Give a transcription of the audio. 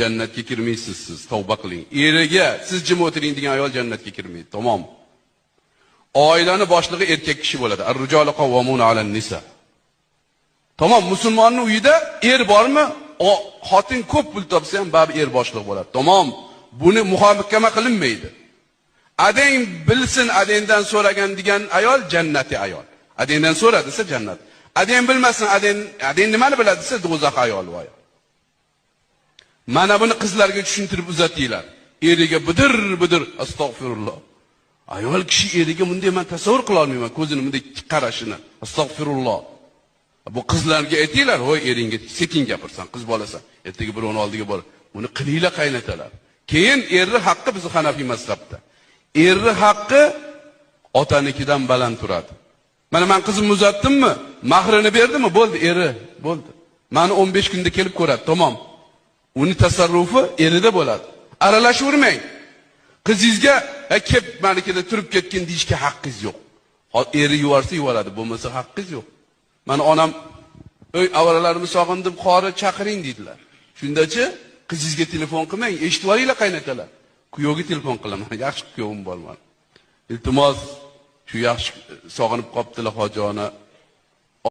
Jannatga kirmaysiz siz, tavba qiling. Eriga siz jim o'tiring degan ayol jannatga kirmaydi. Tamom. Oilani boshlig'i erkak kishi bo'ladi. Ar-rijalu qawwamuna 'alan nisa. Tamom, musulmonning uyida er bormi? Xotin ko'p pul topsa ham baribir er boshliq bo'ladi. Tamom. Buni muhokama qilinmaydi. Adang bilsin, adangdan so'ragan degan ayol jannati ayol. Adangdan so'ra desa jannat. Adang bilmasin, adang nimani biladi desa do'zax ayol voy. Mana buni qizlarga tushuntirib uzatinglar. Eriga bidir astag'firulloh. Ayol kishi eriga bunday men tasavvur qila olmayman, ko'zini bunday qarashini. Astag'firulloh. Bu qizlarga aytinglar, "Voy eringga sekin gapirsan, qiz bolasan. Ertaga birovni oldiga bor." Buni qilinglar qaynatalar. Keyin erni haqqi biz Hanafiy mazhabda. Erni haqqi otanikidan baland turadi. Mana men qizimni uzatdimmi? Mahrini berdimi? Bo'ldi, eri, bo'ldi. Meni 15 kunda kelib ko'radi, tamom. Uni tasarrufi erida bo'ladi. Aralashavermang. Qizingizga kelib malikada turib ketgan deyishga haqqingiz yo'q. Eri yuvarsa yuvaradi, bo'lmasa haqqingiz yo'q. Mana onam "Ey, avaralarni sog'indim, qori chaqiring" dedilar. Shundachi qizingizga telefon qilmang, eshitib olinglar qaynatalar. Kuyovga telefon qilaman. Yaxshi kuyovim bor men. Iltimos, shu yaxshi sog'inib qoptilar hojona.